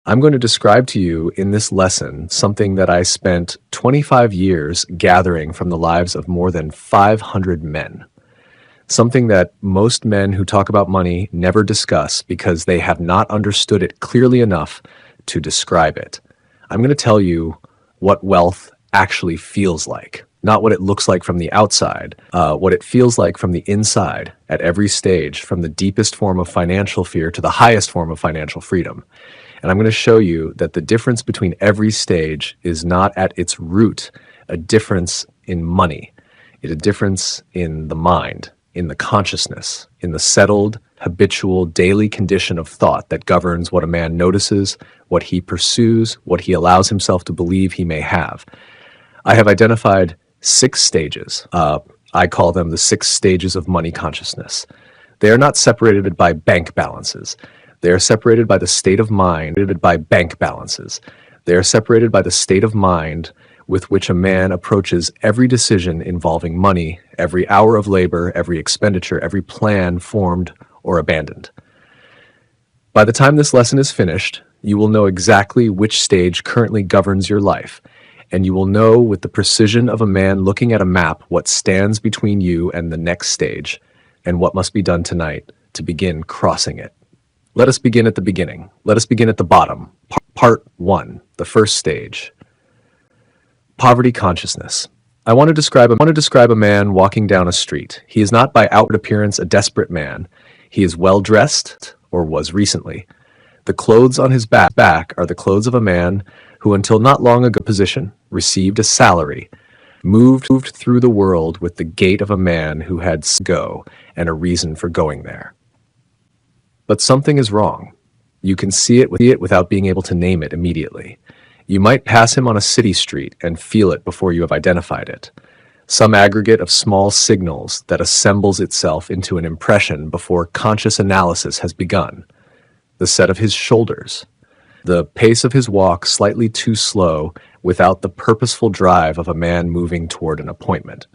I'm going to describe to you in this lesson something that I spent 25 years gathering from the lives of more than 500 men. Something that most men who talk about money never discuss because they have not understood it clearly enough to describe it. I'm going to tell you what wealth actually feels like, not what it looks like from the outside, what it feels like from the inside at every stage, from the deepest form of financial fear to the highest form of financial freedom. And I'm going to show you that the difference between every stage is not at its root a difference in money. It's a difference in the mind, in the consciousness, in the settled, habitual, daily condition of thought that governs what a man notices, what he pursues, what he allows himself to believe he may have. I have identified 6 stages. I call them the 6 stages of money consciousness. They are not separated by bank balances. They are separated by the state of mind, by bank balances. They are separated by the state of mind with which a man approaches every decision involving money, every hour of labor, every expenditure, every plan formed or abandoned. By the time this lesson is finished, you will know exactly which stage currently governs your life, and you will know with the precision of a man looking at a map what stands between you and the next stage, and what must be done tonight to begin crossing it. Let us begin at the beginning. Let us begin at the bottom. Part 1, the first stage. Poverty consciousness. I want to describe a man walking down a street. He is not by outward appearance a desperate man. He is well dressed, or was recently. The clothes on his back are the clothes of a man who until not long ago received a salary, moved through the world with the gait of a man who had go and a reason for going there. But something is wrong. You can see it without being able to name it immediately. You might pass him on a city street and feel it before you have identified it. Some aggregate of small signals that assembles itself into an impression before conscious analysis has begun. The set of his shoulders, the pace of his walk slightly too slow without the purposeful drive of a man moving toward an appointment.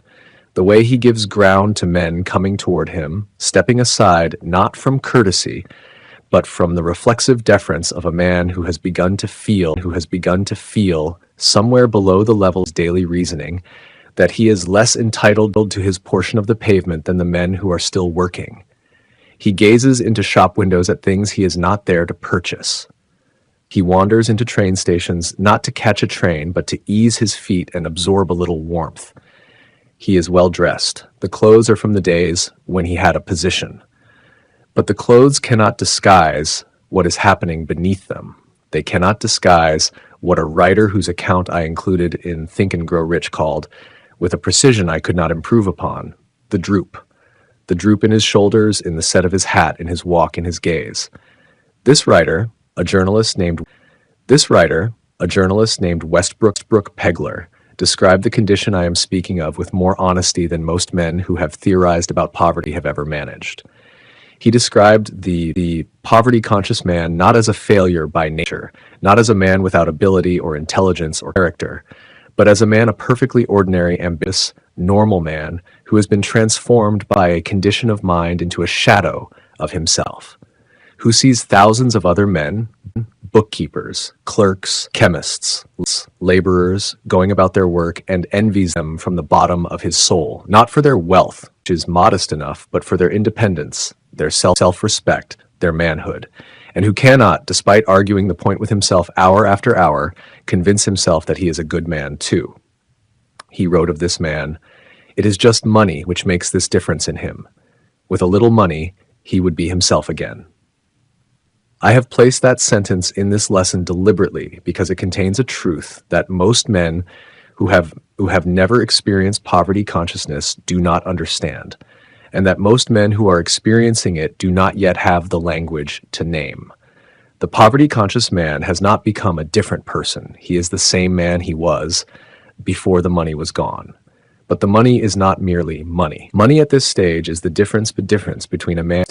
The way he gives ground to men coming toward him, stepping aside not from courtesy, but from the reflexive deference of a man who has begun to feel somewhere below the level of daily reasoning that he is less entitled to his portion of the pavement than the men who are still working. He gazes into shop windows at things he is not there to purchase. He wanders into train stations not to catch a train, but to ease his feet and absorb a little warmth. He is well dressed. The clothes are from the days when he had a position. But the clothes cannot disguise what is happening beneath them. They cannot disguise what a writer whose account I included in Think and Grow Rich called, with a precision I could not improve upon, the droop. The droop in his shoulders, in the set of his hat, in his walk, in his gaze. This writer, a journalist named Westbrook Pegler, described the condition I am speaking of with more honesty than most men who have theorized about poverty have ever managed. He described the poverty-conscious man not as a failure by nature, not as a man without ability or intelligence or character, but as a perfectly ordinary, ambitious, normal man who has been transformed by a condition of mind into a shadow of himself, who sees thousands of other men, bookkeepers, clerks, chemists, laborers, going about their work and envies them from the bottom of his soul, not for their wealth, which is modest enough, but for their independence, their self-respect, their manhood, and who cannot, despite arguing the point with himself hour after hour, convince himself that he is a good man too. He wrote of this man, "It is just money which makes this difference in him. With a little money, he would be himself again." I have placed that sentence in this lesson deliberately because it contains a truth that most men who have never experienced poverty consciousness do not understand, and that most men who are experiencing it do not yet have the language to name. The poverty-conscious man has not become a different person. He is the same man he was before the money was gone. But the money is not merely money. Money at this stage is the difference between a man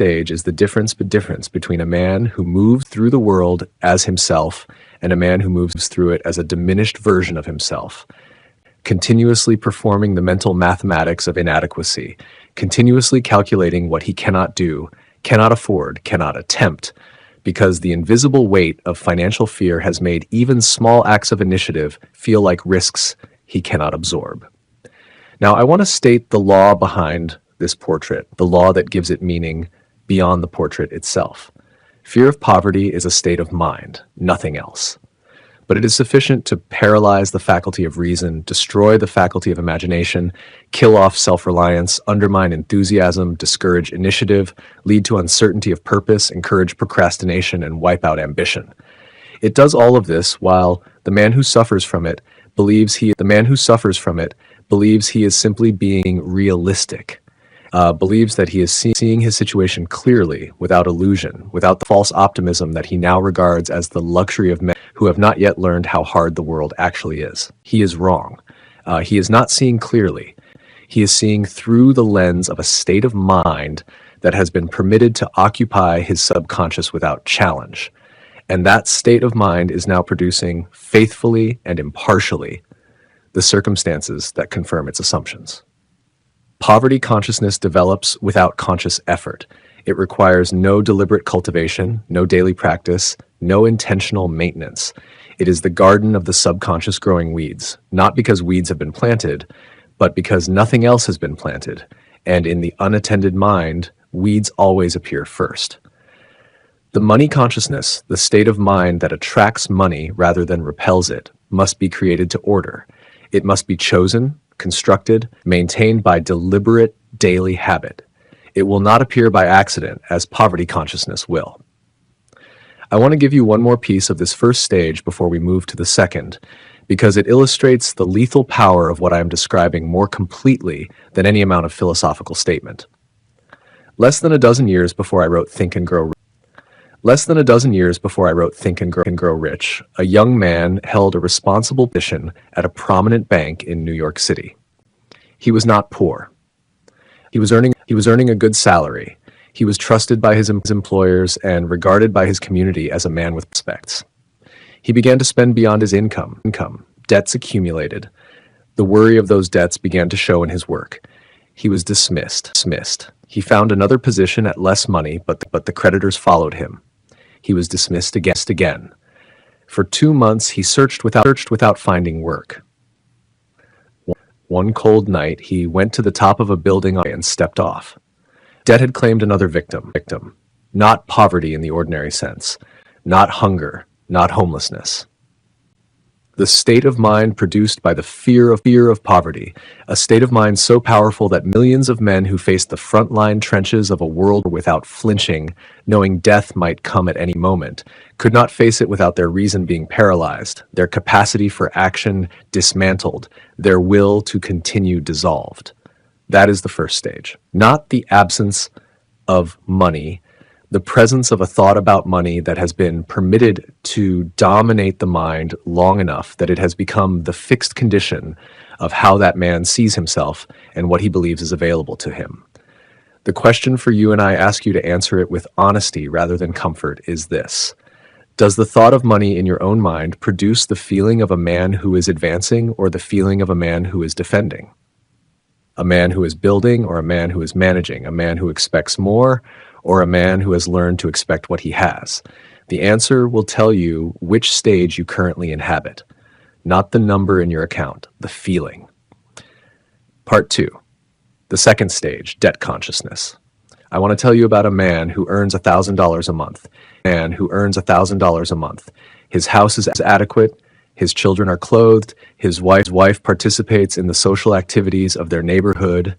who moves through the world as himself and a man who moves through it as a diminished version of himself, continuously performing the mental mathematics of inadequacy, continuously calculating what he cannot do, cannot afford, cannot attempt, because the invisible weight of financial fear has made even small acts of initiative feel like risks he cannot absorb. Now, I want to state the law behind this portrait, the law that gives it meaning beyond the portrait itself. Fear of poverty is a state of mind, nothing else. But it is sufficient to paralyze the faculty of reason, destroy the faculty of imagination, kill off self-reliance, undermine enthusiasm, discourage initiative, lead to uncertainty of purpose, encourage procrastination, and wipe out ambition. It does all of this while the man who suffers from it believes he is simply being realistic, believes that he is seeing his situation clearly, without illusion, without the false optimism that he now regards as the luxury of men who have not yet learned how hard the world actually is. He is wrong. He is not seeing clearly. He is seeing through the lens of a state of mind that has been permitted to occupy his subconscious without challenge. And that state of mind is now producing faithfully and impartially the circumstances that confirm its assumptions. Poverty consciousness develops without conscious effort. It requires no deliberate cultivation, no daily practice, no intentional maintenance. It is the garden of the subconscious growing weeds, not because weeds have been planted, but because nothing else has been planted. And in the unattended mind, weeds always appear first. The money consciousness, the state of mind that attracts money rather than repels it, must be created to order. It must be chosen, constructed, maintained by deliberate daily habit. It will not appear by accident, as poverty consciousness will. I want to give you one more piece of this first stage before we move to the second, because it illustrates the lethal power of what I am describing more completely than any amount of philosophical statement. Less than a dozen years before I wrote Think and Grow Rich, a young man held a responsible position at a prominent bank in New York City. He was not poor. He was earning a good salary. He was trusted by his employers and regarded by his community as a man with prospects. He began to spend beyond his income. Debts accumulated. The worry of those debts began to show in his work. He was dismissed. He found another position at less money, but the creditors followed him. He was dismissed again. For 2 months, he searched without finding work. One cold night, he went to the top of a building and stepped off. Debt had claimed another victim. Not poverty in the ordinary sense, not hunger, not homelessness. The state of mind produced by the fear of poverty, a state of mind so powerful that millions of men who faced the frontline trenches of a world without flinching, knowing death might come at any moment, could not face it without their reason being paralyzed, their capacity for action dismantled, their will to continue dissolved. That is the first stage. Not the absence of money, the presence of a thought about money that has been permitted to dominate the mind long enough that it has become the fixed condition of how that man sees himself and what he believes is available to him. The question for you, and I ask you to answer it with honesty rather than comfort, is this: does the thought of money in your own mind produce the feeling of a man who is advancing or the feeling of a man who is defending? A man who is building or a man who is managing? A man who expects more or a man who has learned to expect what he has? The answer will tell you which stage you currently inhabit, not the number in your account, the feeling. Part 2, the second stage, debt consciousness. I want to tell you about a man who earns $1,000 a month. His house is adequate. His children are clothed. His wife participates in the social activities of their neighborhood,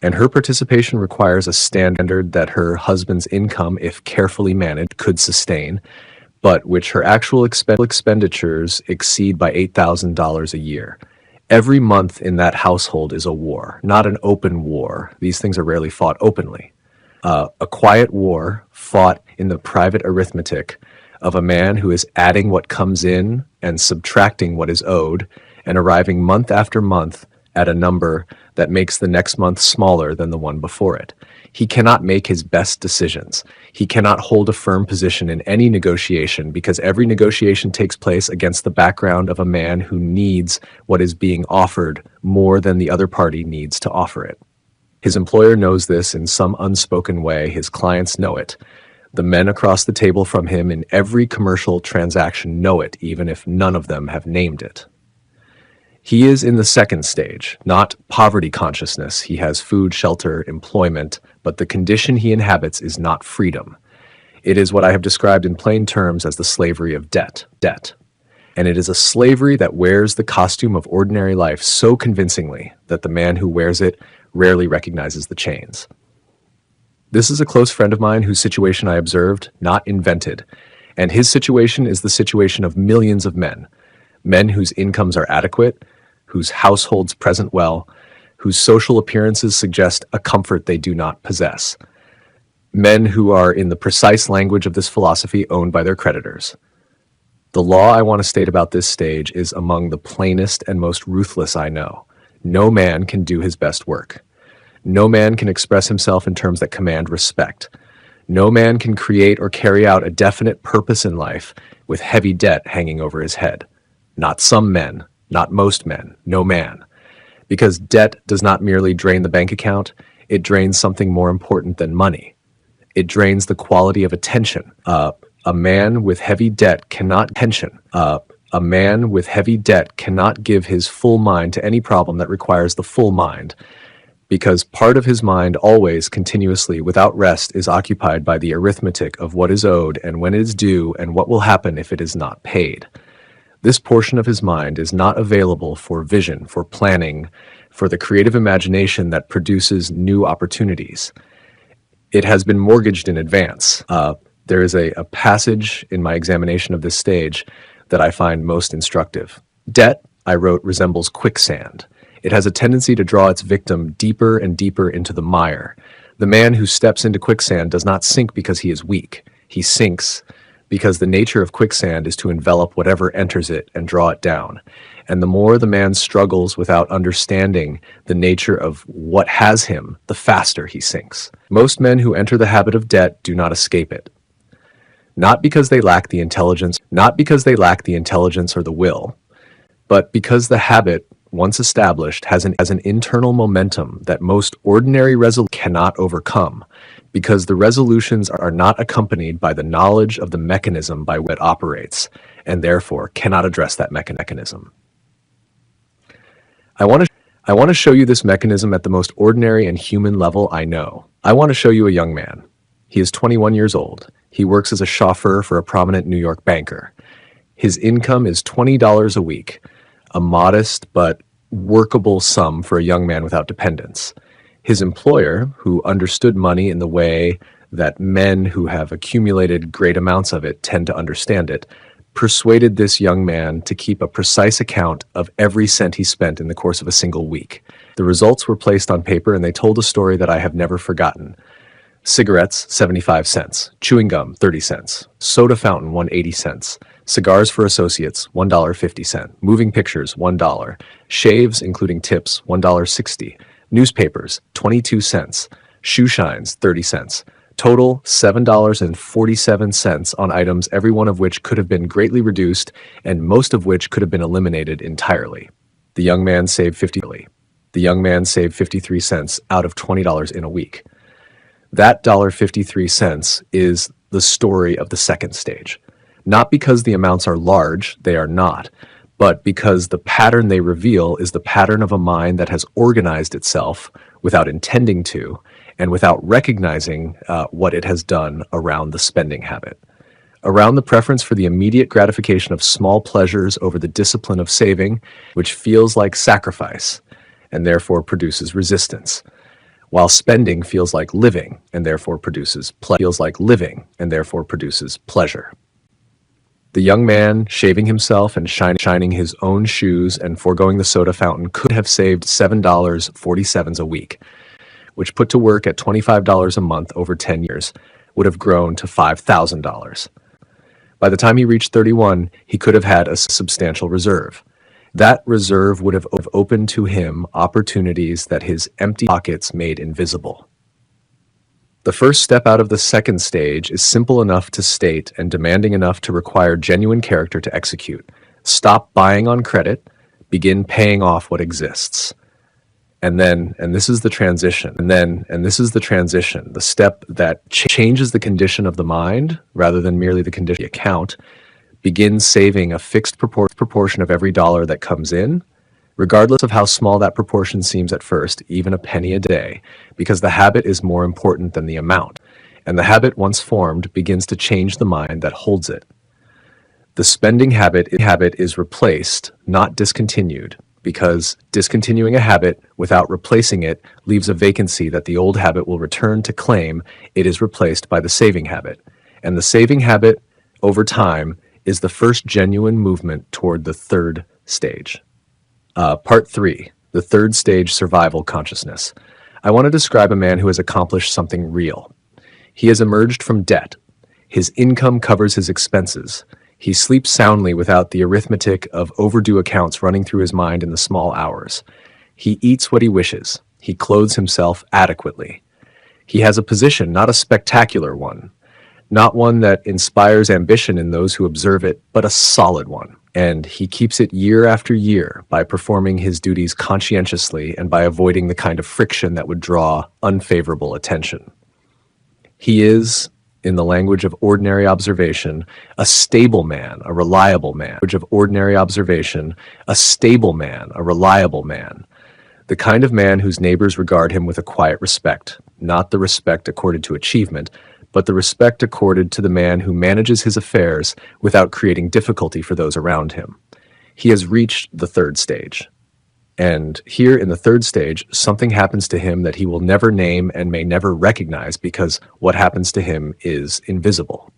and her participation requires a standard that her husband's income, if carefully managed, could sustain, but which her actual expenditures exceed by $8,000 a year. Every month in that household is a war, not an open war. These things are rarely fought openly. A quiet war fought in the private arithmetic of a man who is adding what comes in and subtracting what is owed, and arriving month after month at a number that makes the next month smaller than the one before it. He cannot make his best decisions. He cannot hold a firm position in any negotiation, because every negotiation takes place against the background of a man who needs what is being offered more than the other party needs to offer it. His employer knows this in some unspoken way. His clients know it. The men across the table from him in every commercial transaction know it, even if none of them have named it. He is in the second stage, not poverty consciousness. He has food, shelter, employment, but the condition he inhabits is not freedom. It is what I have described in plain terms as the slavery of debt. And it is a slavery that wears the costume of ordinary life so convincingly that the man who wears it rarely recognizes the chains. This is a close friend of mine whose situation I observed, not invented, and his situation is the situation of millions of men whose incomes are adequate, whose households present well, whose social appearances suggest a comfort they do not possess. Men who are, in the precise language of this philosophy, owned by their creditors. The law I want to state about this stage is among the plainest and most ruthless I know. No man can do his best work. No man can express himself in terms that command respect. No man can create or carry out a definite purpose in life with heavy debt hanging over his head. Not some men, not most men, no man. Because debt does not merely drain the bank account, it drains something more important than money. It drains the quality of attention. A man with heavy debt cannot give his full mind to any problem that requires the full mind, because part of his mind always, continuously, without rest, is occupied by the arithmetic of what is owed and when it is due and what will happen if it is not paid. This portion of his mind is not available for vision, for planning, for the creative imagination that produces new opportunities. It has been mortgaged in advance. There is a passage in my examination of this stage that I find most instructive. Debt, I wrote, resembles quicksand. It has a tendency to draw its victim deeper and deeper into the mire. The man who steps into quicksand does not sink because he is weak. He sinks because the nature of quicksand is to envelop whatever enters it and draw it down. And the more the man struggles without understanding the nature of what has him, the faster he sinks. Most men who enter the habit of debt do not escape it. Not because they lack the intelligence or the will, but because the habit, once established, has an internal momentum that most ordinary resolutions cannot overcome, because the resolutions are not accompanied by the knowledge of the mechanism by which it operates, and therefore cannot address that mechanism. I want to show you this mechanism at the most ordinary and human level I know. I want to show you a young man. He is 21 years old. He works as a chauffeur for a prominent New York banker. His income is $20 a week, a modest but workable sum for a young man without dependence. His employer, who understood money in the way that men who have accumulated great amounts of it tend to understand it, persuaded this young man to keep a precise account of every cent he spent in the course of a single week. The results were placed on paper, and they told a story that I have never forgotten. Cigarettes, 75 cents. Chewing gum, 30 cents. Soda fountain, 180 cents. Cigars for associates, $1.50. Moving pictures, $1. Shaves, including tips, $1.60. Newspapers, 22 cents. Shoe shines, 30 cents. Total, $7.47 on items, every one of which could have been greatly reduced and most of which could have been eliminated entirely. The young man saved 53 cents out of $20 in a week. That $1.53 is the story of the second stage. Not because the amounts are large, they are not, but because the pattern they reveal is the pattern of a mind that has organized itself without intending to and without recognizing what it has done around the spending habit, around the preference for the immediate gratification of small pleasures over the discipline of saving, which feels like sacrifice and therefore produces resistance, while spending feels like living and therefore produces pleasure. The young man, shaving himself and shining his own shoes and foregoing the soda fountain, could have saved $7.47 a week, which put to work at $25 a month over 10 years, would have grown to $5,000. By the time he reached 31, he could have had a substantial reserve. That reserve would have opened to him opportunities that his empty pockets made invisible. The first step out of the second stage is simple enough to state and demanding enough to require genuine character to execute. Stop buying on credit, begin paying off what exists. And this is the transition, and this is the transition, the step that changes the condition of the mind rather than merely the condition of the account, begins saving a fixed proportion of every dollar that comes in, regardless of how small that proportion seems at first, even a penny a day, because the habit is more important than the amount. And the habit, once formed, begins to change the mind that holds it. The spending habit is replaced, not discontinued, because discontinuing a habit without replacing it leaves a vacancy that the old habit will return to claim it is replaced by the saving habit. And the saving habit, over time, is the first genuine movement toward the third stage. Part 3, the third stage, survival consciousness. I want to describe a man who has accomplished something real. He has emerged from debt. His income covers his expenses. He sleeps soundly without the arithmetic of overdue accounts running through his mind in the small hours. He eats what he wishes. He clothes himself adequately. He has a position, not a spectacular one, not one that inspires ambition in those who observe it, but a solid one. And he keeps it year after year by performing his duties conscientiously and by avoiding the kind of friction that would draw unfavorable attention. He is, in the language of ordinary observation, a stable man, a reliable man. Of ordinary observation, a stable man, a reliable man. The kind of man whose neighbors regard him with a quiet respect, not the respect accorded to achievement, but the respect accorded to the man who manages his affairs without creating difficulty for those around him. He has reached the third stage. And here in the third stage, something happens to him that he will never name and may never recognize, because what happens to him is invisible.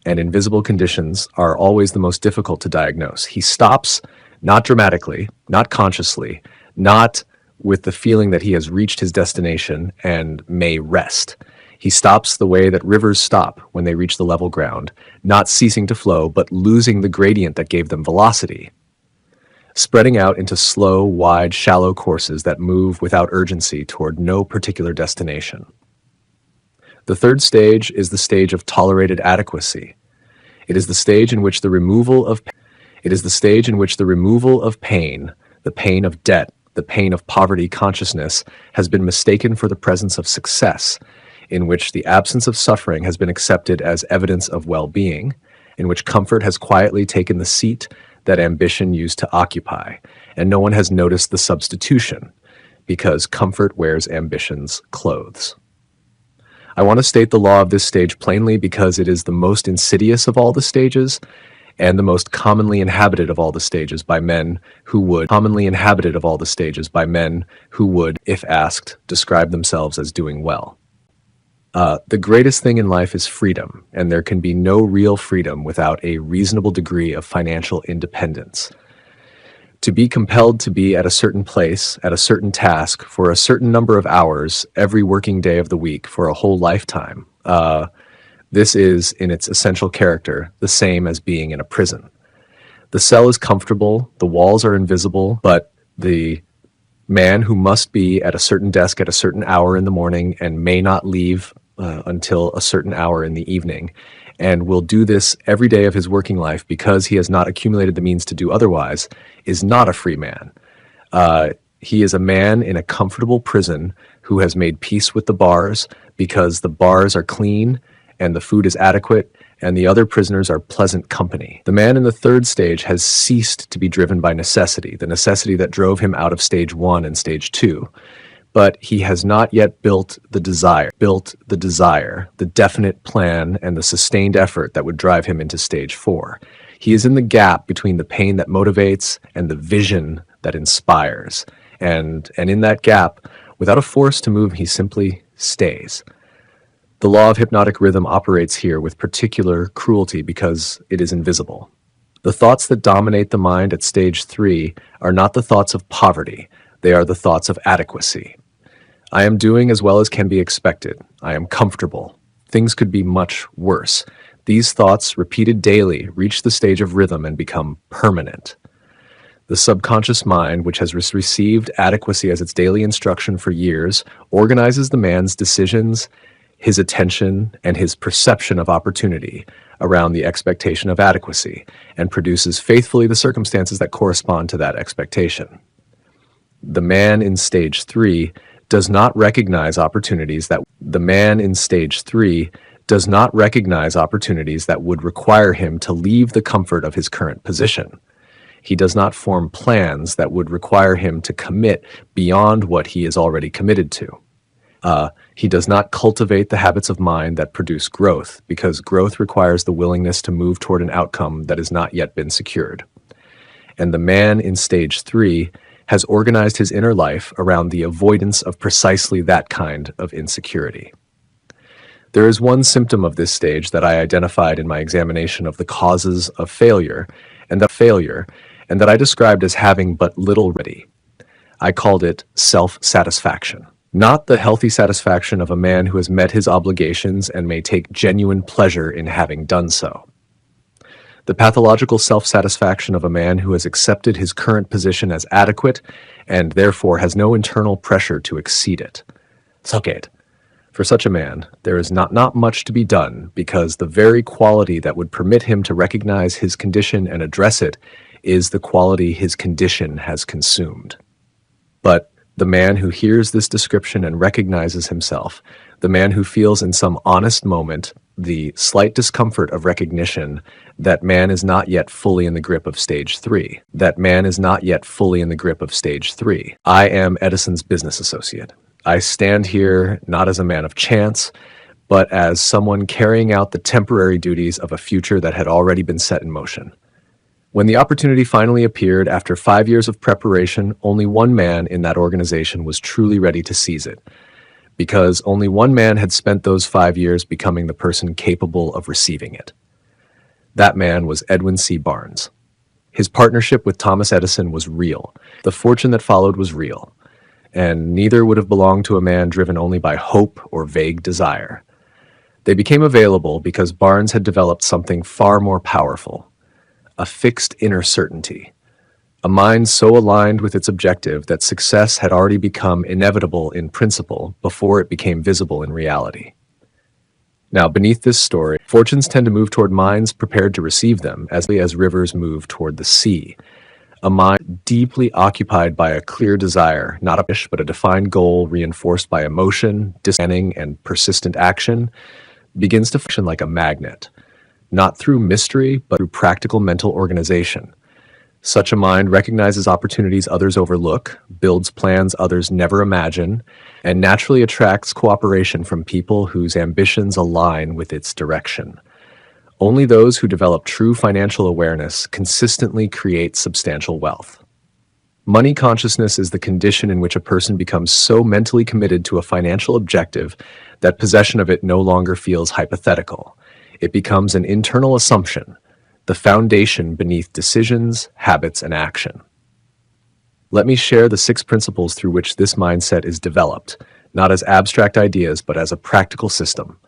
And invisible conditions are always the most difficult to diagnose. He stops, not dramatically, not consciously, not with the feeling that he has reached his destination and may rest. He stops the way that rivers stop when they reach the level ground, not ceasing to flow, but losing the gradient that gave them velocity, spreading out into slow, wide, shallow courses that move without urgency toward no particular destination. The third stage is the stage of tolerated adequacy. It is the stage in which the removal of pain, the pain of debt, the pain of poverty consciousness, has been mistaken for the presence of success, in which the absence of suffering has been accepted as evidence of well-being, in which comfort has quietly taken the seat that ambition used to occupy, and no one has noticed the substitution, because comfort wears ambition's clothes. I want to state the law of this stage plainly because it is the most insidious of all the stages, and the most commonly inhabited of all the stages by men who would, if asked, describe themselves as doing well. The greatest thing in life is freedom, and there can be no real freedom without a reasonable degree of financial independence. To be compelled to be at a certain place, at a certain task, for a certain number of hours, every working day of the week, for a whole lifetime, this is, in its essential character, the same as being in a prison. The cell is comfortable, the walls are invisible, but the man who must be at a certain desk at a certain hour in the morning and may not leave until a certain hour in the evening, and will do this every day of his working life because he has not accumulated the means to do otherwise, is not a free man. He is a man in a comfortable prison who has made peace with the bars because the bars are clean and the food is adequate and the other prisoners are pleasant company. The man in the third stage has ceased to be driven by necessity, the necessity that drove him out of stage 1 and stage 2. But he has not yet built the desire, the definite plan and the sustained effort that would drive him into stage 4. He is in the gap between the pain that motivates and the vision that inspires. And in that gap, without a force to move, he simply stays. The law of hypnotic rhythm operates here with particular cruelty because it is invisible. The thoughts that dominate the mind at stage 3 are not the thoughts of poverty, they are the thoughts of adequacy. I am doing as well as can be expected. I am comfortable. Things could be much worse. These thoughts, repeated daily, reach the stage of rhythm and become permanent. The subconscious mind, which has received adequacy as its daily instruction for years, organizes the man's decisions, his attention, and his perception of opportunity around the expectation of adequacy, and produces faithfully the circumstances that correspond to that expectation. The man in stage 3 does not recognize opportunities that would require him to leave the comfort of his current position. He does not form plans that would require him to commit beyond what he is already committed to. He does not cultivate the habits of mind that produce growth, because growth requires the willingness to move toward an outcome that has not yet been secured. And the man in stage 3 has organized his inner life around the avoidance of precisely that kind of insecurity. There is one symptom of this stage that I identified in my examination of the causes of failure, and that I described as having but little ready. I called it self-satisfaction. Not the healthy satisfaction of a man who has met his obligations and may take genuine pleasure in having done so. The pathological self-satisfaction of a man who has accepted his current position as adequate and therefore has no internal pressure to exceed it. For such a man, there is not much to be done, because the very quality that would permit him to recognize his condition and address it is the quality his condition has consumed. But the man who hears this description and recognizes himself, the man who feels in some honest moment the slight discomfort of recognition that man is not yet fully in the grip of stage 3. I am Edison's business associate. I stand here not as a man of chance, but as someone carrying out the temporary duties of a future that had already been set in motion. When the opportunity finally appeared after 5 years of preparation, only one man in that organization was truly ready to seize it, because only one man had spent those 5 years becoming the person capable of receiving it. That man was Edwin C. Barnes. His partnership with Thomas Edison was real. The fortune that followed was real, and neither would have belonged to a man driven only by hope or vague desire. They became available because Barnes had developed something far more powerful: a fixed inner certainty, a mind so aligned with its objective that success had already become inevitable in principle before it became visible in reality. Now, beneath this story, fortunes tend to move toward minds prepared to receive them, as rivers move toward the sea. A mind deeply occupied by a clear desire, not a wish, but a defined goal reinforced by emotion, planning, and persistent action, begins to function like a magnet, not through mystery, but through practical mental organization. Such a mind recognizes opportunities others overlook, builds plans others never imagine, and naturally attracts cooperation from people whose ambitions align with its direction. Only those who develop true financial awareness consistently create substantial wealth. Money consciousness is the condition in which a person becomes so mentally committed to a financial objective that possession of it no longer feels hypothetical. It becomes an internal assumption, the foundation beneath decisions, habits, and action. Let me share the 6 principles through which this mindset is developed, not as abstract ideas, but as a practical system.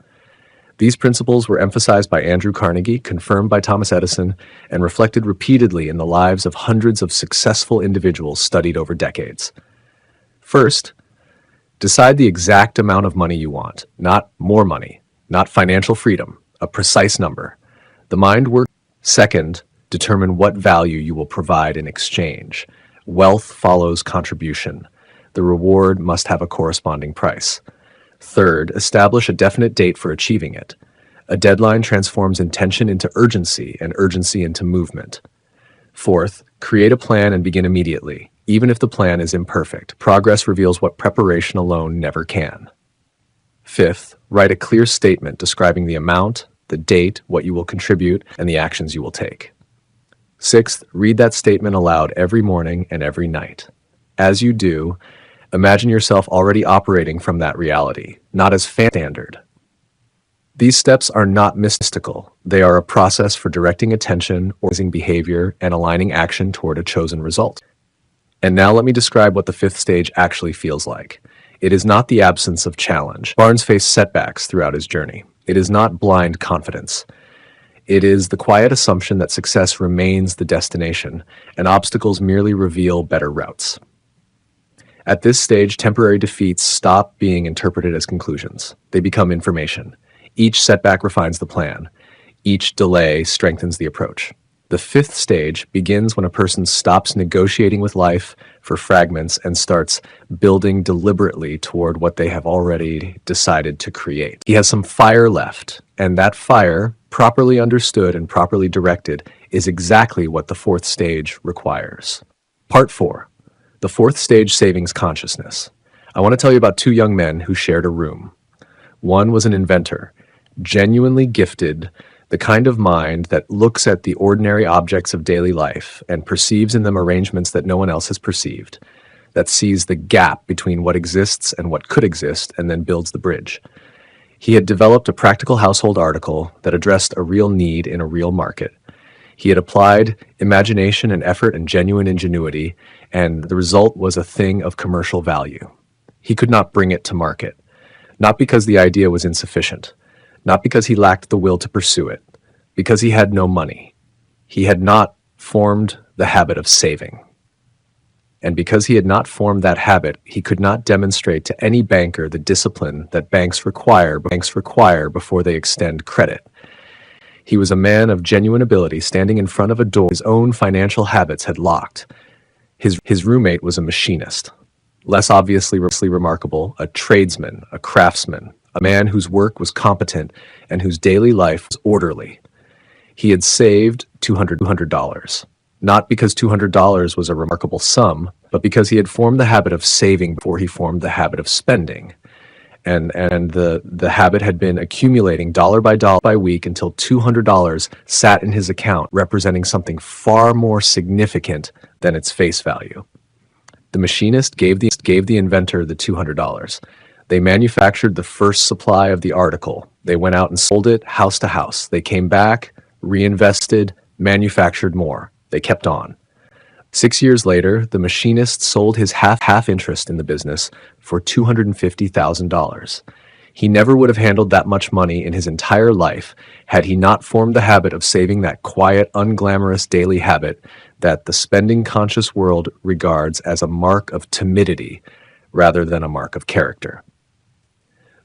These principles were emphasized by Andrew Carnegie, confirmed by Thomas Edison, and reflected repeatedly in the lives of hundreds of successful individuals studied over decades. First, decide the exact amount of money you want, not more money, not financial freedom, a precise number. The mind works. Second, determine what value you will provide in exchange. Wealth follows contribution. The reward must have a corresponding price. Third, establish a definite date for achieving it. A deadline transforms intention into urgency and urgency into movement. Fourth, create a plan and begin immediately. Even if the plan is imperfect, progress reveals what preparation alone never can. Fifth, write a clear statement describing the amount, the date, what you will contribute, and the actions you will take. Sixth, read that statement aloud every morning and every night. As you do, imagine yourself already operating from that reality, not as standard. These steps are not mystical. They are a process for directing attention, organizing behavior, and aligning action toward a chosen result. And now let me describe what the 5th stage actually feels like. It is not the absence of challenge. Barnes faced setbacks throughout his journey. It is not blind confidence. It is the quiet assumption that success remains the destination, and obstacles merely reveal better routes. At this stage, temporary defeats stop being interpreted as conclusions. They become information. Each setback refines the plan. Each delay strengthens the approach. The fifth stage begins when a person stops negotiating with life for fragments and starts building deliberately toward what they have already decided to create. He has some fire left, and that fire, properly understood and properly directed, is exactly what the fourth stage requires. Part 4. The fourth stage savings consciousness. I want to tell you about two young men who shared a room. One was an inventor, genuinely gifted, the kind of mind that looks at the ordinary objects of daily life and perceives in them arrangements that no one else has perceived, that sees the gap between what exists and what could exist and then builds the bridge. He had developed a practical household article that addressed a real need in a real market. He had applied imagination and effort and genuine ingenuity, and the result was a thing of commercial value. He could not bring it to market, not because the idea was insufficient, not because he lacked the will to pursue it, because he had no money. He had not formed the habit of saving. And because he had not formed that habit, he could not demonstrate to any banker the discipline that banks require before they extend credit. He was a man of genuine ability, standing in front of a door his own financial habits had locked. His roommate was a machinist, less obviously remarkable, a tradesman, a craftsman, a man whose work was competent and whose daily life was orderly. He had saved $200, not because $200 was a remarkable sum, but because he had formed the habit of saving before he formed the habit of spending. And the habit had been accumulating dollar by week until $200 sat in his account, representing something far more significant than its face value. The machinist gave the inventor the $200. They manufactured the first supply of the article. They went out and sold it house to house. They came back, reinvested, manufactured more. They kept on. 6 years later, the machinist sold his half interest in the business for $250,000. He never would have handled that much money in his entire life had he not formed the habit of saving, that quiet, unglamorous daily habit that the spending-conscious world regards as a mark of timidity rather than a mark of character.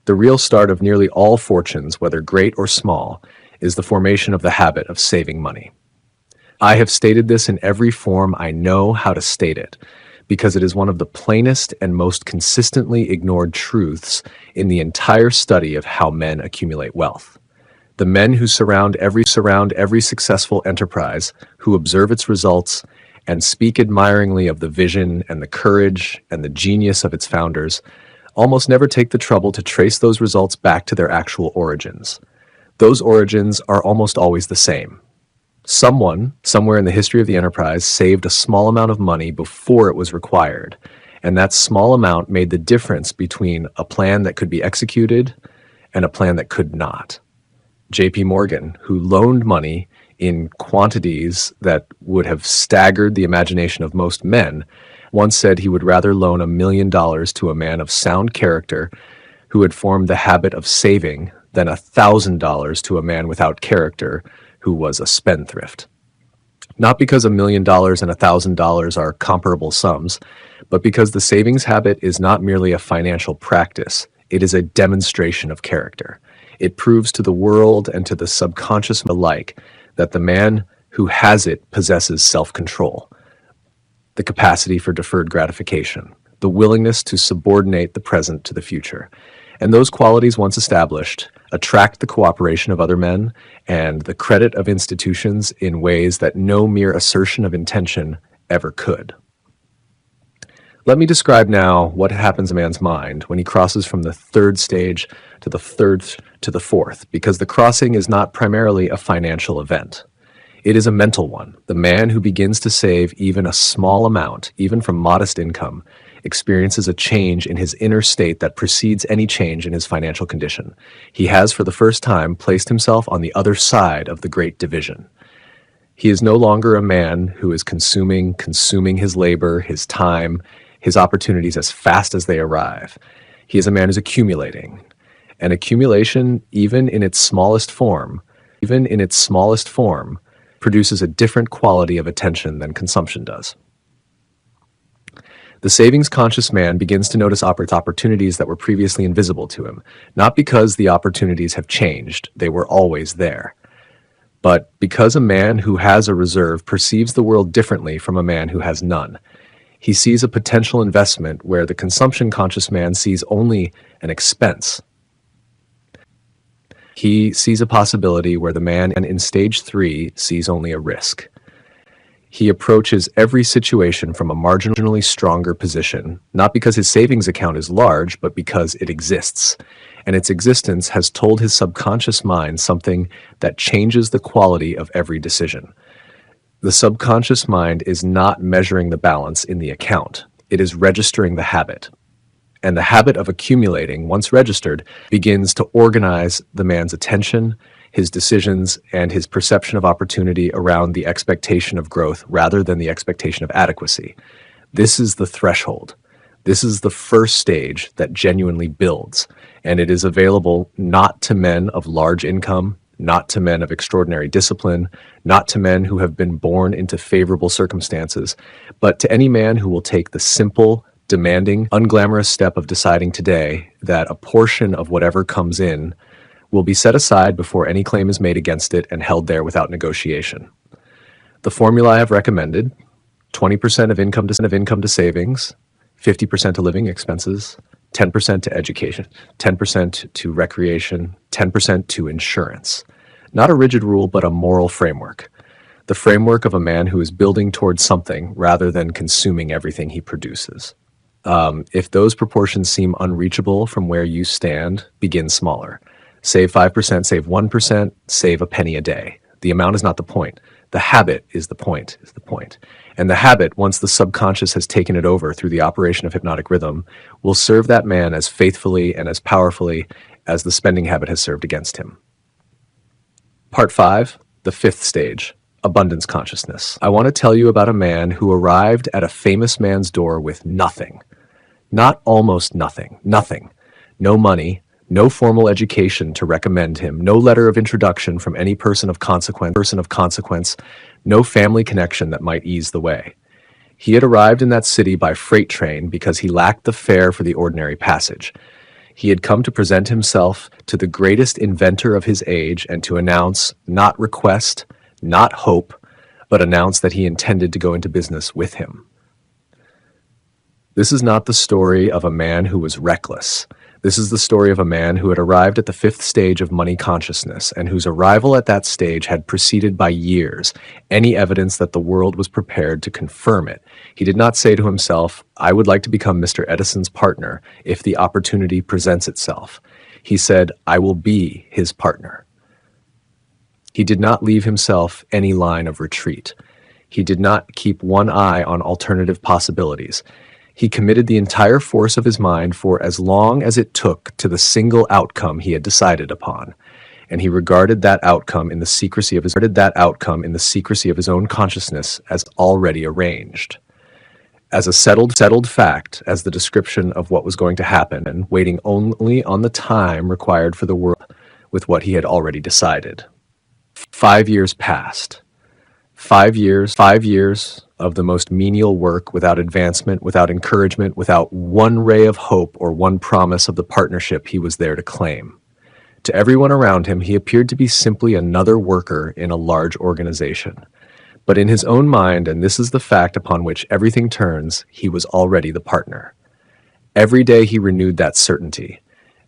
The real start of nearly all fortunes, whether great or small, is the formation of the habit of saving money. I have stated this in every form I know how to state it, because it is one of the plainest and most consistently ignored truths in the entire study of how men accumulate wealth. The men who surround every successful enterprise, who observe its results, and speak admiringly of the vision and the courage and the genius of its founders, almost never take the trouble to trace those results back to their actual origins. Those origins are almost always the same. Someone, somewhere in the history of the enterprise, saved a small amount of money before it was required, and that small amount made the difference between a plan that could be executed and a plan that could not. J.P. Morgan, who loaned money in quantities that would have staggered the imagination of most men, once said he would rather loan $1 million to a man of sound character who had formed the habit of saving than $1,000 to a man without character who was a spendthrift. Not because $1 million and $1,000 are comparable sums, but because the savings habit is not merely a financial practice, it is a demonstration of character. It proves to the world and to the subconscious alike that the man who has it possesses self-control, the capacity for deferred gratification, the willingness to subordinate the present to the future. And those qualities, once established, attract the cooperation of other men and the credit of institutions in ways that no mere assertion of intention ever could. Let me describe now what happens in a man's mind when he crosses from the third stage to the fourth, because the crossing is not primarily a financial event. It is a mental one. The man who begins to save even a small amount, even from modest income, experiences a change in his inner state that precedes any change in his financial condition. He has, for the first time, placed himself on the other side of the great division. He is no longer a man who is consuming his labor, his time, his opportunities as fast as they arrive. He is a man who's accumulating. And accumulation, even in its smallest form, produces a different quality of attention than consumption does. The savings-conscious man begins to notice opportunities that were previously invisible to him, not because the opportunities have changed, they were always there, But because a man who has a reserve perceives the world differently from a man who has none, he sees a potential investment where the consumption-conscious man sees only an expense. He sees a possibility where the man in stage 3 sees only a risk. He approaches every situation from a marginally stronger position, not because his savings account is large, but because it exists. And its existence has told his subconscious mind something that changes the quality of every decision. The subconscious mind is not measuring the balance in the account. It is registering the habit. And the habit of accumulating, once registered, begins to organize the man's attention, his decisions, and his perception of opportunity around the expectation of growth rather than the expectation of adequacy. This is the threshold. This is the first stage that genuinely builds, and it is available not to men of large income, not to men of extraordinary discipline, not to men who have been born into favorable circumstances, but to any man who will take the simple, demanding, unglamorous step of deciding today that a portion of whatever comes in will be set aside before any claim is made against it and held there without negotiation. The formula I have recommended: 20% of income to savings, 50% to living expenses, 10% to education, 10% to recreation, 10% to insurance. Not a rigid rule, but a moral framework. The framework of a man who is building towards something rather than consuming everything he produces. If those proportions seem unreachable from where you stand, begin smaller. Save 5%, save 1%, save a penny a day. The amount is not the point. The habit is the point, And the habit, once the subconscious has taken it over through the operation of hypnotic rhythm, will serve that man as faithfully and as powerfully as the spending habit has served against him. Part 5, the 5th stage, abundance consciousness. I want to tell you about a man who arrived at a famous man's door with nothing. Not almost nothing, nothing. No money, no formal education to recommend him, no letter of introduction from any person of consequence, no family connection that might ease the way. He had arrived in that city by freight train because he lacked the fare for the ordinary passage. He had come to present himself to the greatest inventor of his age and to announce, not request, not hope, but announce that he intended to go into business with him. This is not the story of a man who was reckless. This is the story of a man who had arrived at the 5th stage of money consciousness and whose arrival at that stage had preceded by years any evidence that the world was prepared to confirm it. He did not say to himself, "I would like to become Mr. Edison's partner if the opportunity presents itself." He said, "I will be his partner." He did not leave himself any line of retreat. He did not keep one eye on alternative possibilities. He committed the entire force of his mind for as long as it took to the single outcome he had decided upon, and he regarded that outcome in the secrecy of his own consciousness as already arranged, as a settled fact, as the description of what was going to happen, and waiting only on the time required for the world with what he had already decided. 5 years passed. 5 years of the most menial work, without advancement, without encouragement, without one ray of hope or one promise of the partnership he was there to claim. To everyone around him, he appeared to be simply another worker in a large organization. But in his own mind, and this is the fact upon which everything turns, he was already the partner. Every day he renewed that certainty.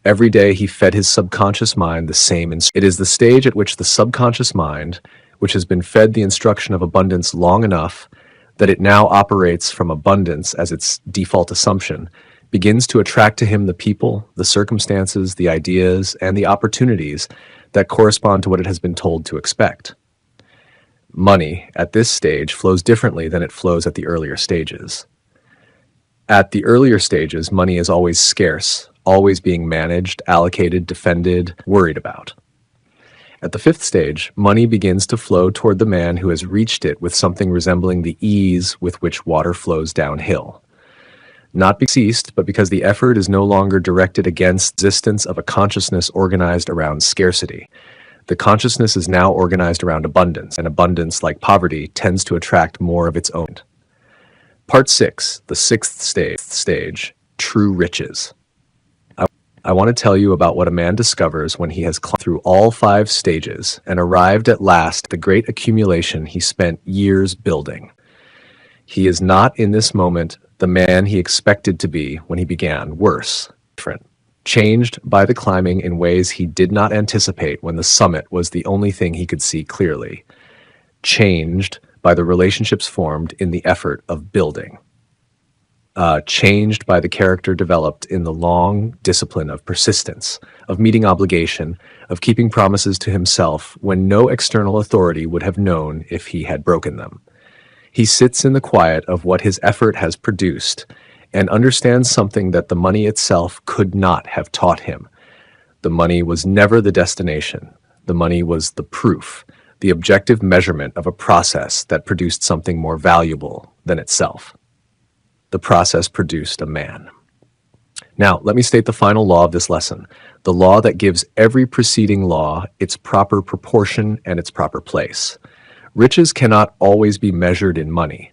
Every day he fed his subconscious mind the same. It is the stage at which the subconscious mind, which has been fed the instruction of abundance long enough that it now operates from abundance as its default assumption, begins to attract to him the people, the circumstances, the ideas, and the opportunities that correspond to what it has been told to expect. Money, at this stage, flows differently than it flows at the earlier stages. At the earlier stages, money is always scarce, always being managed, allocated, defended, worried about. At the 5th stage, money begins to flow toward the man who has reached it with something resembling the ease with which water flows downhill. Not because ceased, but because the effort is no longer directed against the existence of a consciousness organized around scarcity. The consciousness is now organized around abundance, and abundance, like poverty, tends to attract more of its own. Part 6, the 6th stage, true riches. I want to tell you about what a man discovers when he has climbed through all 5 stages and arrived at last at the great accumulation he spent years building. He is not in this moment the man he expected to be when he began. Worse, different. Changed by the climbing in ways he did not anticipate when the summit was the only thing he could see clearly. Changed by the relationships formed in the effort of building. Changed by the character developed in the long discipline of persistence, of meeting obligation, of keeping promises to himself when no external authority would have known if he had broken them. He sits in the quiet of what his effort has produced and understands something that the money itself could not have taught him. The money was never the destination. The money was the proof, the objective measurement of a process that produced something more valuable than itself. The process produced a man. Now, let me state the final law of this lesson, the law that gives every preceding law its proper proportion and its proper place. Riches cannot always be measured in money.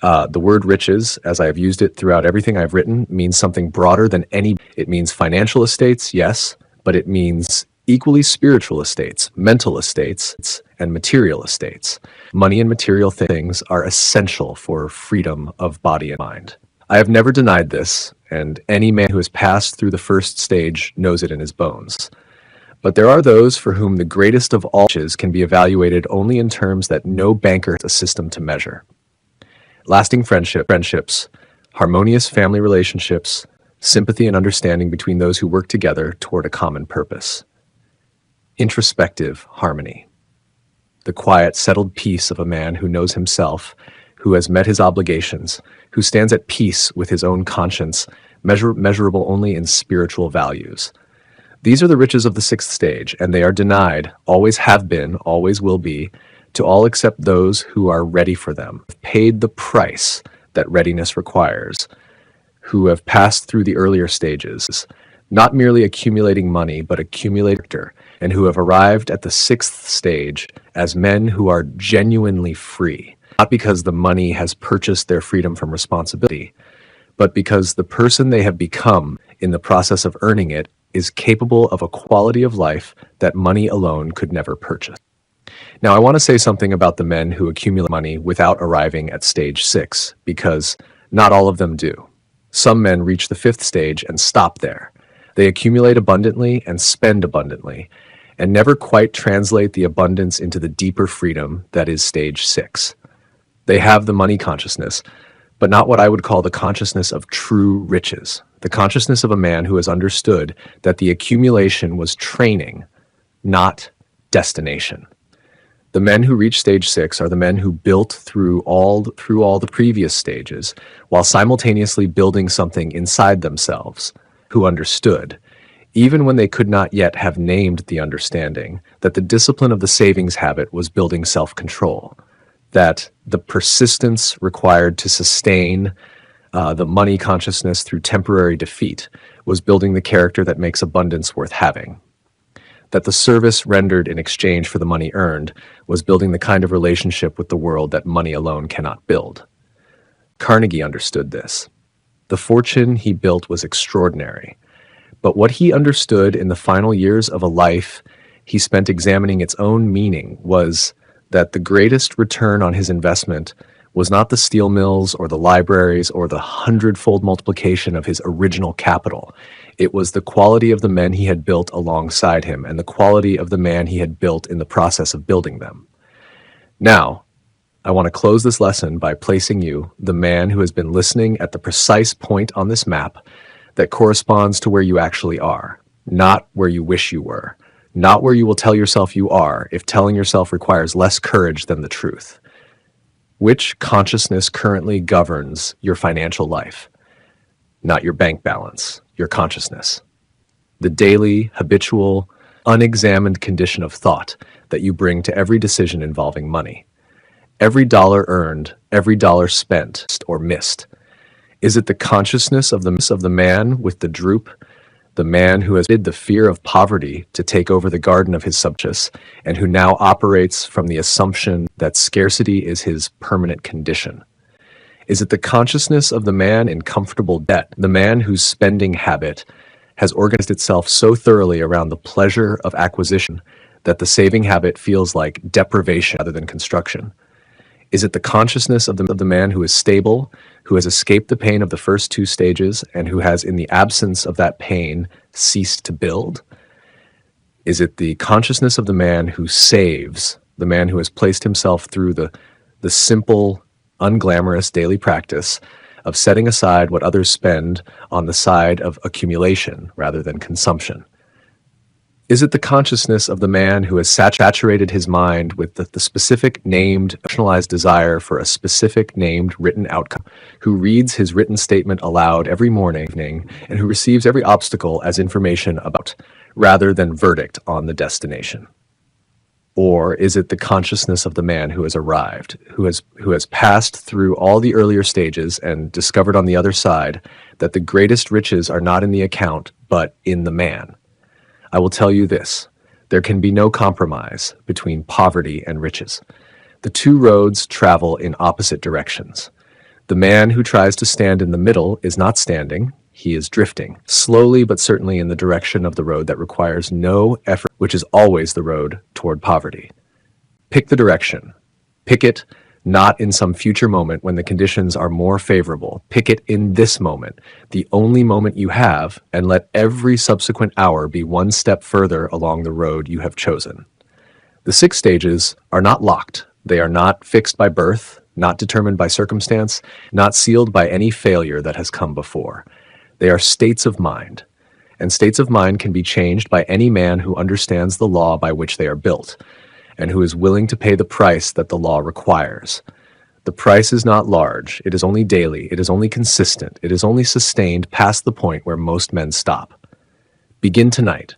The word riches, as I have used it throughout everything I've written, means something broader than any. It means financial estates, yes, but it means equally spiritual estates, mental estates, and material estates. Money and material things are essential for freedom of body and mind. I have never denied this, and any man who has passed through the first stage knows it in his bones. But there are those for whom the greatest of all riches can be evaluated only in terms that no banker has a system to measure. Lasting friendships, harmonious family relationships, sympathy and understanding between those who work together toward a common purpose. Introspective harmony. The quiet, settled peace of a man who knows himself, who has met his obligations, who stands at peace with his own conscience, measurable only in spiritual values. These are the riches of the 6th stage, and they are denied, always have been, always will be, to all except those who are ready for them, paid the price that readiness requires, who have passed through the earlier stages, not merely accumulating money, but accumulating character, and who have arrived at the 6th stage as men who are genuinely free, not because the money has purchased their freedom from responsibility, but because the person they have become in the process of earning it is capable of a quality of life that money alone could never purchase. Now, I want to say something about the men who accumulate money without arriving at stage 6, because not all of them do. Some men reach the 5th stage and stop there. They accumulate abundantly and spend abundantly, and never quite translate the abundance into the deeper freedom that is stage 6. They have the money consciousness, but not what I would call the consciousness of true riches, the consciousness of a man who has understood that the accumulation was training, not destination. The men who reach stage 6 are the men who built through all the previous stages, while simultaneously building something inside themselves, who understood, even when they could not yet have named the understanding, that the discipline of the savings habit was building self-control, that the persistence required to sustain the money consciousness through temporary defeat was building the character that makes abundance worth having, that the service rendered in exchange for the money earned was building the kind of relationship with the world that money alone cannot build. Carnegie understood this. The fortune he built was extraordinary, but what he understood in the final years of a life he spent examining its own meaning was that the greatest return on his investment was not the steel mills or the libraries or the 100-fold multiplication of his original capital. It was the quality of the men he had built alongside him and the quality of the man he had built in the process of building them. Now, I want to close this lesson by placing you, the man who has been listening, at the precise point on this map that corresponds to where you actually are, not where you wish you were, not where you will tell yourself you are if telling yourself requires less courage than the truth. Which consciousness currently governs your financial life? Not your bank balance, your consciousness. The daily, habitual, unexamined condition of thought that you bring to every decision involving money. Every dollar earned, every dollar spent or missed. Is it the consciousness of the man with the droop, the man who has bid the fear of poverty to take over the garden of his subconscious, and who now operates from the assumption that scarcity is his permanent condition? Is it the consciousness of the man in comfortable debt, the man whose spending habit has organized itself so thoroughly around the pleasure of acquisition that the saving habit feels like deprivation rather than construction? Is it the consciousness of the man who is stable, who has escaped the pain of the first two stages, and who has, in the absence of that pain, ceased to build? Is it the consciousness of the man who saves, the man who has placed himself through the simple, unglamorous daily practice of setting aside what others spend on the side of accumulation rather than consumption? Is it the consciousness of the man who has saturated his mind with the specific named, emotionalized desire for a specific named written outcome, who reads his written statement aloud every morning, and who receives every obstacle as information about, rather than verdict on the destination? Or is it the consciousness of the man who has arrived, who has passed through all the earlier stages and discovered on the other side that the greatest riches are not in the account, but in the man? I will tell you this: there can be no compromise between poverty and riches. The two roads travel in opposite directions. The man who tries to stand in the middle is not standing, he is drifting, slowly but certainly in the direction of the road that requires no effort, which is always the road toward poverty. Pick the direction. Pick it not in some future moment when the conditions are more favorable. Pick it in this moment, the only moment you have, and let every subsequent hour be one step further along the road you have chosen. The 6 stages are not locked. They are not fixed by birth, not determined by circumstance, not sealed by any failure that has come before. They are states of mind, and states of mind can be changed by any man who understands the law by which they are built, and who is willing to pay the price that the law requires. The price is not large, it is only daily, it is only consistent, it is only sustained past the point where most men stop. Begin tonight.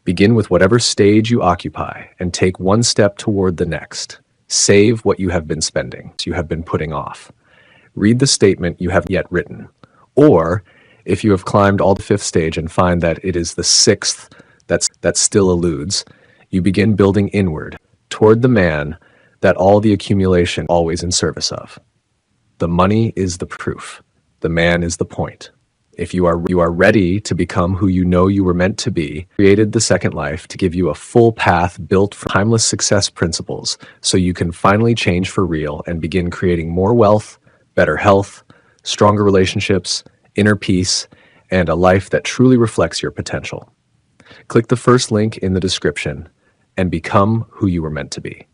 Begin with whatever stage you occupy, and take one step toward the next. Save what you have been spending, you have been putting off. Read the statement you have yet written. Or, if you have climbed all the 5th stage and find that it is the 6th that still eludes, you begin building inward, toward the man that all the accumulation always in service of. The money is the proof. The man is the point. If you are ready to become who you know you were meant to be, created the second life to give you a full path built from timeless success principles so you can finally change for real and begin creating more wealth, better health, stronger relationships, inner peace, and a life that truly reflects your potential. Click the first link in the description and become who you were meant to be.